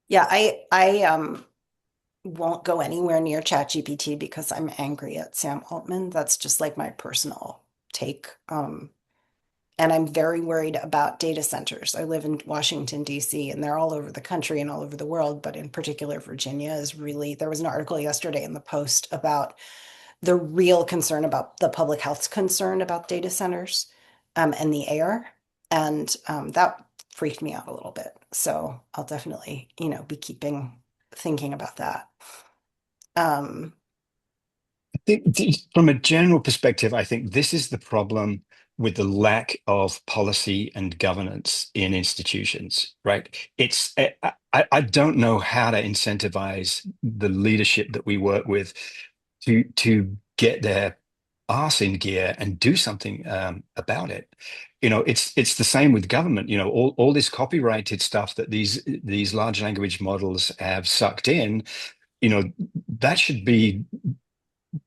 Speaker 4: Yeah, I won't go anywhere near ChatGPT because I'm angry at Sam Altman. That's just like my personal take. And I'm very worried about data centers. I live in Washington, D.C., and they're all over the country and all over the world, but in particular, Virginia is really, there was an article yesterday in the Post about the real concern about the public health concern about data centers and the air. And that freaked me out a little bit. So I'll definitely, be thinking about that. Um,
Speaker 2: From a general perspective, I think this is the problem with the lack of policy and governance in institutions, right? I don't know how to incentivize the leadership that we work with to get their arse in gear and do something about it. It's the same with government. All this copyrighted stuff that these large language models have sucked in, that should be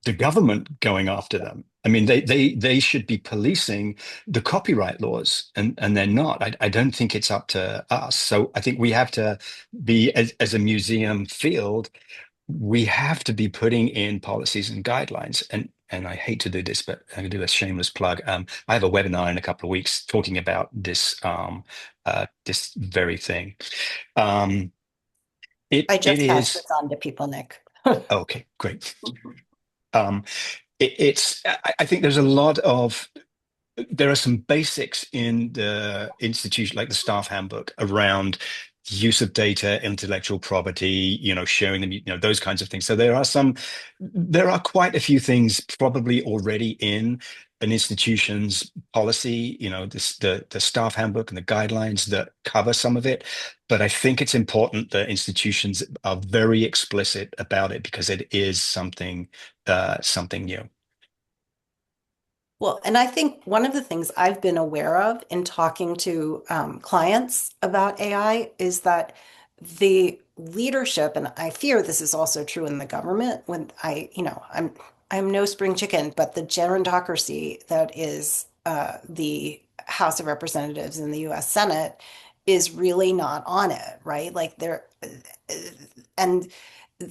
Speaker 2: the government going after them. I mean, they should be policing the copyright laws, and they're not. I don't think it's up to us. So I think we have to be, as a museum field, we have to be putting in policies and guidelines. And I hate to do this, but I'm going to do a shameless plug. I have a webinar in a couple of weeks talking about this very thing.
Speaker 4: I
Speaker 2: It
Speaker 4: just passed
Speaker 2: is
Speaker 4: this on to people, Nick.
Speaker 2: okay, great. Um, I think there are some basics in the institution, like the staff handbook, around use of data, intellectual property, sharing them, those kinds of things. So there are quite a few things probably already in an institution's policy, the staff handbook and the guidelines that cover some of it. But I think it's important that institutions are very explicit about it because it is something new.
Speaker 4: Well, and I think one of the things I've been aware of in talking to clients about AI is that the leadership, and I fear this is also true in the government, when I'm no spring chicken, but the gerontocracy that is the House of Representatives and the US Senate is really not on it, right? Like and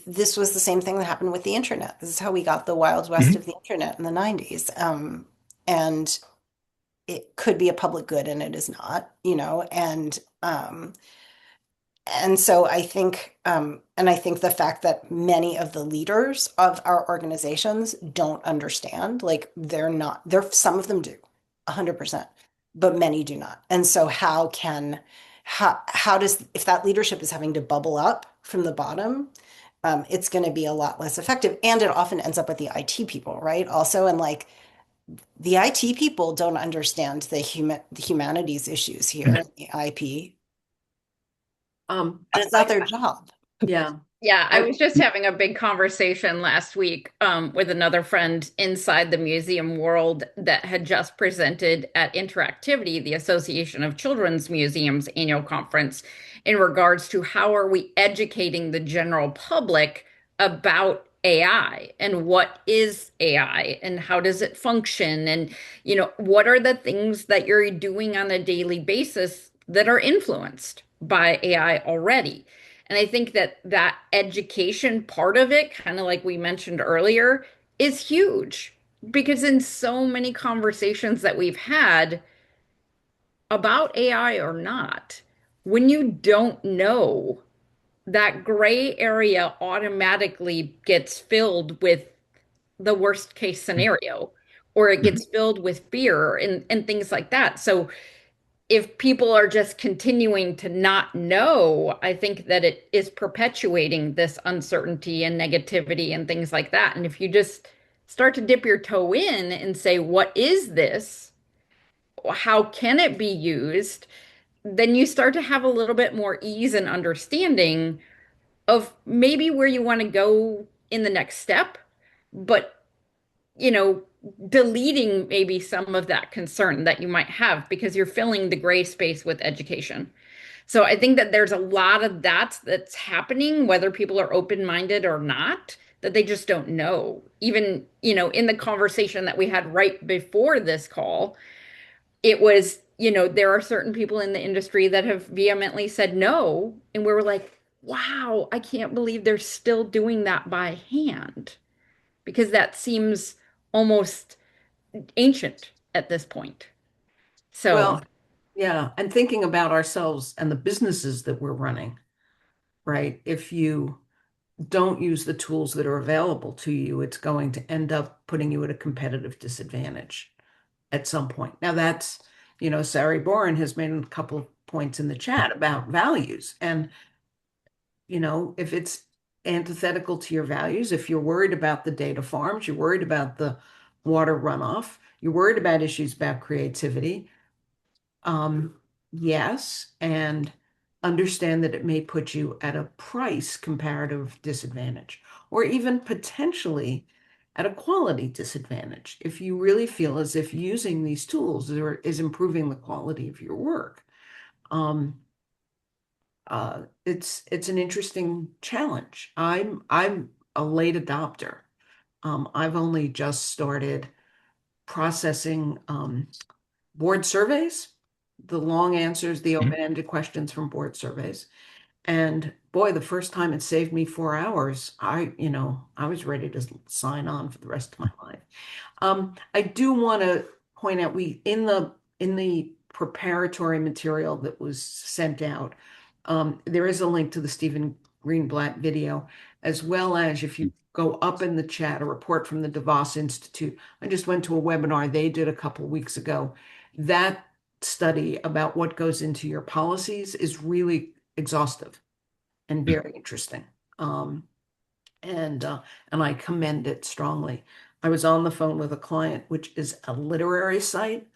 Speaker 4: this was the same thing that happened with the internet. This is how we got the wild west
Speaker 2: Mhm.
Speaker 4: of the internet in the 90s. And it could be a public good and it is not, and so I think the fact that many of the leaders of our organizations don't understand, like some of them do, 100%, but many do not. And so how does, if that leadership is having to bubble up from the bottom, it's going to be a lot less effective. And it often ends up with the IT people, right? Also, and like the IT people don't understand the humanities issues here, the IP, and it's not their job.
Speaker 1: Yeah.
Speaker 6: Yeah, I
Speaker 1: I,
Speaker 6: was just having a big conversation last week with another friend inside the museum world that had just presented at Interactivity, the Association of Children's Museums annual conference, in regards to how are we educating the general public about AI and what is AI and how does it function and what are the things that you're doing on a daily basis that are influenced by AI already. And I think that that education part of it, kind of like we mentioned earlier, is huge because in so many conversations that we've had about AI or not, when you don't know, that gray area automatically gets filled with the worst case scenario, or it
Speaker 2: Mhm.
Speaker 6: gets filled with fear and things like that. So if people are just continuing to not know, I think that it is perpetuating this uncertainty and negativity and things like that. And if you just start to dip your toe in and say, what is this? How can it be used? Then you start to have a little bit more ease and understanding of maybe where you want to go in the next step, but you know, deleting maybe some of that concern that you might have because you're filling the gray space with education. So I think that there's a lot of that's happening, whether people are open-minded or not, that they just don't know. Even, in the conversation that we had right before this call, it was, there are certain people in the industry that have vehemently said no. And we were like, wow, I can't believe they're still doing that by hand because that seems almost ancient at this point. So,
Speaker 1: well, yeah. And thinking about ourselves and the businesses that we're running, right? If you don't use the tools that are available to you, it's going to end up putting you at a competitive disadvantage at some point. Now that's, Sari Boren has made a couple of points in the chat about values. And, if it's antithetical to your values, if you're worried about the data farms, you're worried about the water runoff, you're worried about issues about creativity, um, yes, and understand that it may put you at a price comparative disadvantage, or even potentially at a quality disadvantage if you really feel as if using these tools is improving the quality of your work. Um, it's an interesting challenge. I'm a late adopter. I've only just started processing board surveys, the long answers, the
Speaker 2: Mhm.
Speaker 1: open-ended questions from board surveys. And boy, the first time it saved me 4 hours, I was ready to sign on for the rest of my life. I do want to point out in the preparatory material that was sent out, there is a link to the Stephen Greenblatt video, as well as if you go up in the chat, a report from the DeVos Institute. I just went to a webinar they did a couple weeks ago. That study about what goes into your policies is really exhaustive and very interesting. Um, and I commend it strongly. I was on the phone with a client, which is a literary site,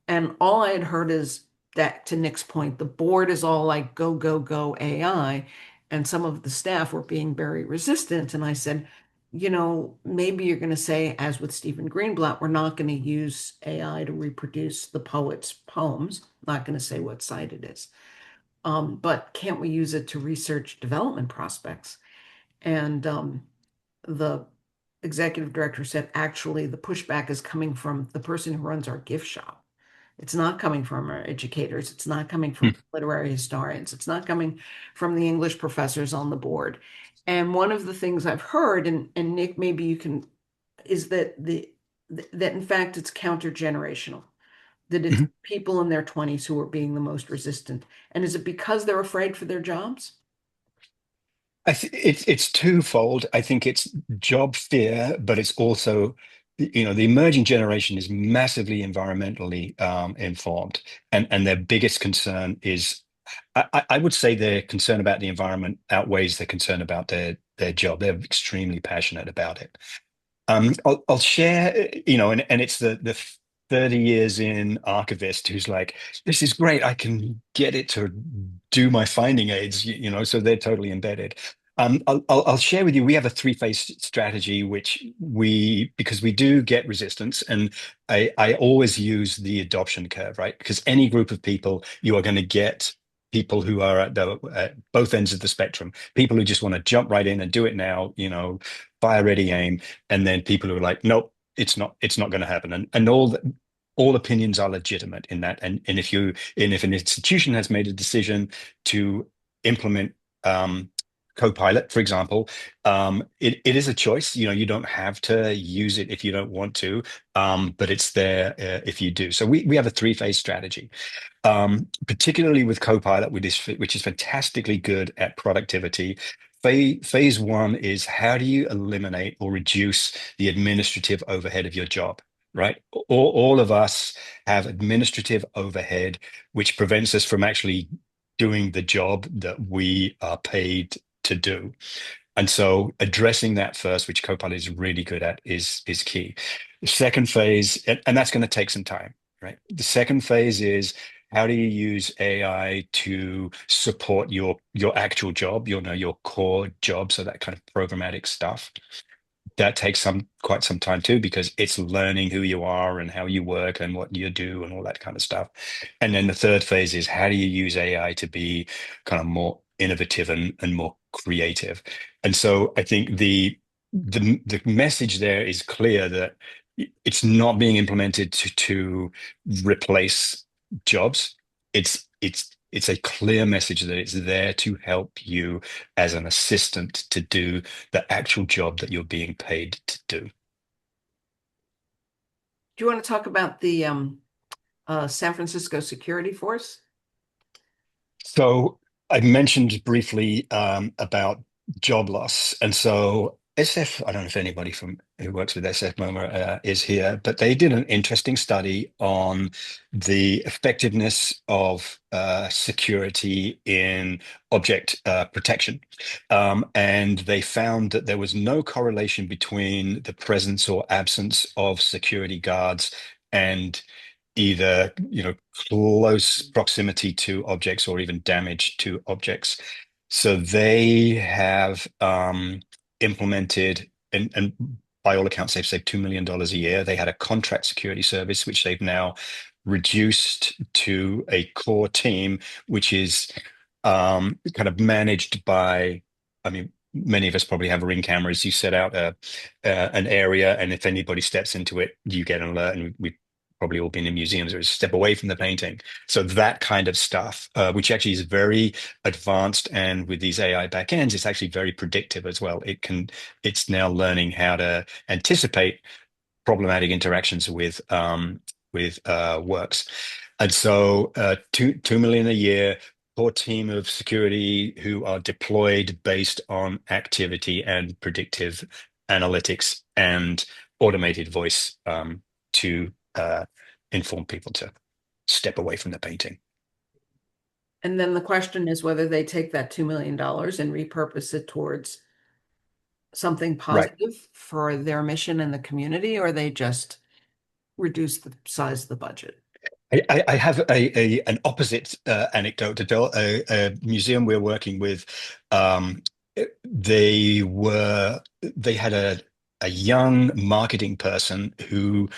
Speaker 1: and all I had heard is that, to Nik's point, the board is all like, go, go, go AI. And some of the staff were being very resistant. And I said, maybe you're going to say, as with Stephen Greenblatt, we're not going to use AI to reproduce the poet's poems. Not going to say what site it is. But can't we use it to research development prospects? And the executive director said, actually, the pushback is coming from the person who runs our gift shop. It's not coming from our educators. It's not coming from literary historians. It's not coming from the English professors on the board. And one of the things I've heard, and Nik, maybe you can, is that that in fact it's counter-generational, that it's people in their 20s who are being the most resistant. And is it because they're afraid for their jobs?
Speaker 2: It's twofold. I think it's job fear, but it's also, the emerging generation is massively environmentally informed, and their biggest concern is, I would say their concern about the environment outweighs their concern about their job. They're extremely passionate about it. I'll share, and it's the 30 years in archivist who's like, this is great. I can get it to do my finding aids, so they're totally embedded. I'll share with you, we have a three-phase strategy, because we do get resistance, and I always use the adoption curve, right? Because any group of people, you are going to get people who are at both ends of the spectrum, people who just want to jump right in and do it now, fire ready aim, and then people who are like, nope, it's not going to happen, and all opinions are legitimate in that, and if an institution has made a decision to implement Copilot, for example, it is a choice. You don't have to use it if you don't want to, but it's there if you do. So we have a three-phase strategy, particularly with Copilot, which is fantastically good at productivity. Phase one is, how do you eliminate or reduce the administrative overhead of your job, right? All of us have administrative overhead, which prevents us from actually doing the job that we are paid to do. And so addressing that first, which Copilot is really good at, is key. The second phase, and that's going to take some time, right? The second phase is, how do you use AI to support your actual job, your core job, so that kind of programmatic stuff. That takes quite some time too, because it's learning who you are and how you work and what you do and all that kind of stuff. And then the third phase is, how do you use AI to be kind of more innovative and more creative? And so I think the message there is clear, that it's not being implemented to replace jobs. It's a clear message that it's there to help you as an assistant to do the actual job that you're being paid to do.
Speaker 1: Do you want to talk about the San Francisco security force?
Speaker 2: So I mentioned briefly about job loss. And so SF, I don't know if anybody who works with SF MoMA is here, but they did an interesting study on the effectiveness of security in object protection. And they found that there was no correlation between the presence or absence of security guards and either close proximity to objects or even damage to objects. So they have implemented, and by all accounts, they've saved $2 million a year. They had a contract security service, which they've now reduced to a core team, which is kind of managed by, many of us probably have Ring cameras. You set out an area, and if anybody steps into it, you get an alert. And we probably all been in museums, or step away from the painting. So that kind of stuff, which actually is very advanced, and with these AI backends, it's actually very predictive as well. It's now learning how to anticipate problematic interactions with works. And so $2 million a year, core team of security who are deployed based on activity and predictive analytics and automated voice to inform people to step away from the painting.
Speaker 1: And then the question is whether they take that $2 million and repurpose it towards something positive for their mission in the community, or they just reduce the size of the budget.
Speaker 2: I have an opposite anecdote to tell. A museum we're working with they had a young marketing person who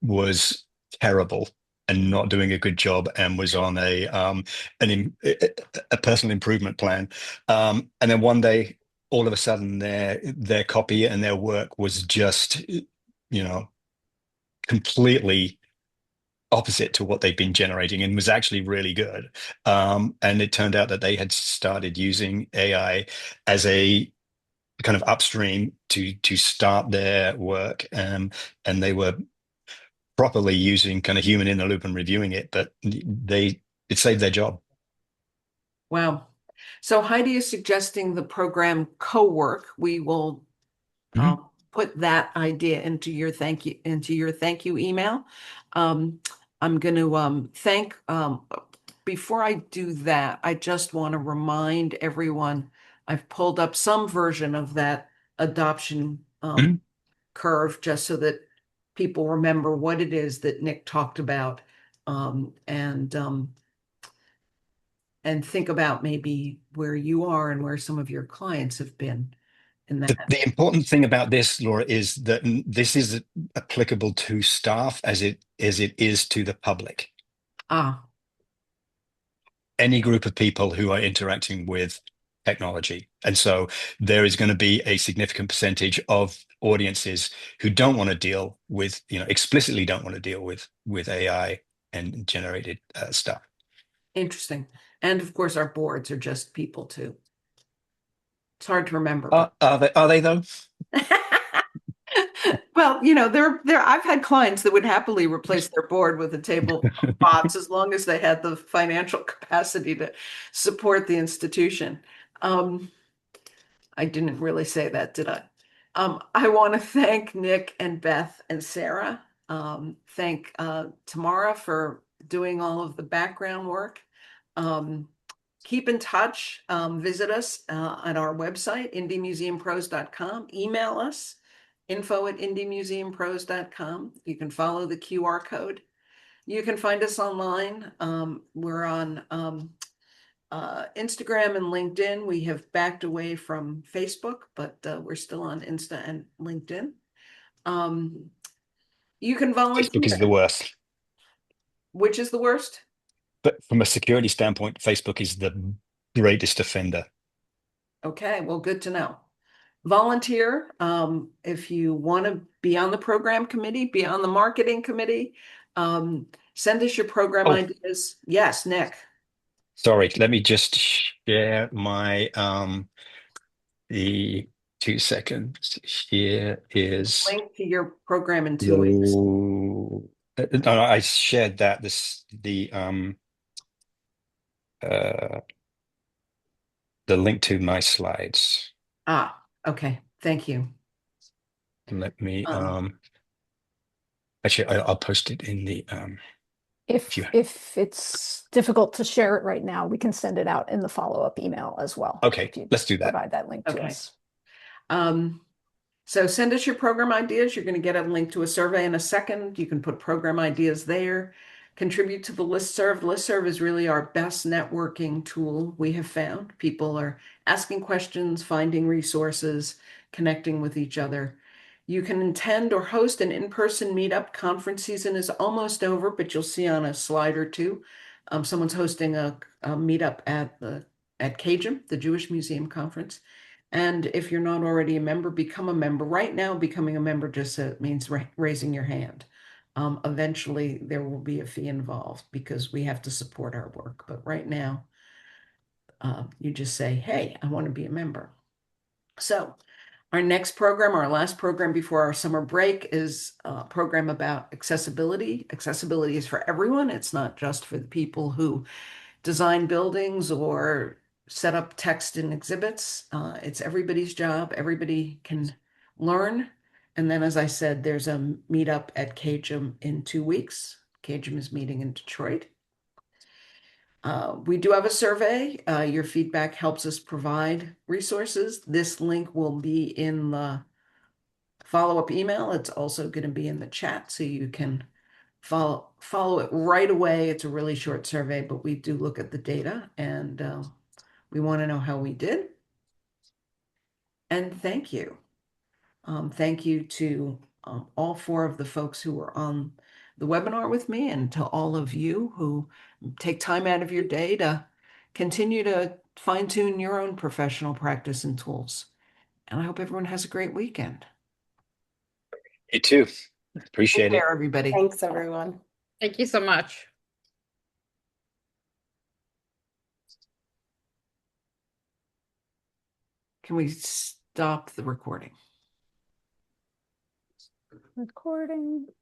Speaker 2: was terrible and not doing a good job and was on a personal improvement plan. And then one day, all of a sudden, their copy and their work was just, completely opposite to what they've been generating and was actually really good. And it turned out that they had started using AI as a kind of upstream to start their work, and they were properly using kind of human in the loop and reviewing it, but it saved their job.
Speaker 1: Wow. So Heidi is suggesting the program co-work. We will put that idea into your thank you email. I'm going to thank. Before I do that, I just want to remind everyone I've pulled up some version of that adoption curve just so that people remember what it is that Nik talked about, and think about maybe where you are and where some of your clients have been in that.
Speaker 2: The important thing about this, Laura, is that this is applicable to staff as it is to the public. Any group of people who are interacting with technology. And so there is going to be a significant percentage of audiences who don't want to deal with, explicitly don't want to deal with AI and generated stuff.
Speaker 1: Interesting. And of course, our boards are just people too. It's hard to remember.
Speaker 2: Are they though?
Speaker 1: Well, I've had clients that would happily replace their board with a table of bots as long as they had the financial capacity to support the institution. I didn't really say that, did I? I want to thank Nik and Beth and Sarah. Thank Tamara for doing all of the background work. Keep in touch. Visit us at our website, indiemuseumpros.com. Email us, info@indiemuseumpros.com. You can follow the QR code. You can find us online. We're on Instagram and LinkedIn. We have backed away from Facebook, but we're still on Insta and LinkedIn. You can volunteer.
Speaker 2: Facebook is the worst.
Speaker 1: Which is the worst?
Speaker 2: But from a security standpoint, Facebook is the greatest offender.
Speaker 1: Okay, well, good to know. Volunteer. If you want to be on the program committee, be on the marketing committee, send us your program ideas. Yes, Nik.
Speaker 2: Sorry, let me just share my the 2 seconds. Here is
Speaker 1: link to your program in 2 weeks.
Speaker 2: No, I shared that the link to my slides.
Speaker 1: Okay. Thank you.
Speaker 2: Let me actually I'll post it in the
Speaker 7: if it's difficult to share it right now, we can send it out in the follow-up email as well.
Speaker 2: Okay, let's do that.
Speaker 7: Provide that link to us.
Speaker 1: So send us your program ideas. You're going to get a link to a survey in a second. You can put program ideas there. Contribute to the listserv. Listserv is really our best networking tool we have found. People are asking questions, finding resources, connecting with each other. You can attend or host an in-person meetup. Conference season is almost over, but you'll see on a slide or two, someone's hosting a meetup at CAJM, the Jewish Museum Conference. And if you're not already a member, become a member. Right now, becoming a member just means raising your hand. Eventually, there will be a fee involved because we have to support our work. But right now, you just say, hey, I want to be a member. So our next program, our last program before our summer break, is a program about accessibility. Accessibility is for everyone. It's not just for the people who design buildings or set up text in exhibits. It's everybody's job. Everybody can learn. And then, as I said, there's a meetup at CAJM in 2 weeks. CAJM is meeting in Detroit. We do have a survey. Your feedback helps us provide resources. This link will be in the follow-up email. It's also going to be in the chat, so you can follow it right away. It's a really short survey, but we do look at the data, and we want to know how we did. And thank you. Thank you to all four of the folks who were on the webinar with me, and to all of you who take time out of your day to continue to fine-tune your own professional practice and tools. And I hope everyone has a great weekend.
Speaker 2: You too.
Speaker 1: Take
Speaker 2: Appreciate it.
Speaker 1: care, everybody.
Speaker 4: Thanks, everyone.
Speaker 6: Thank you so much.
Speaker 1: Can we stop the recording?
Speaker 7: Recording.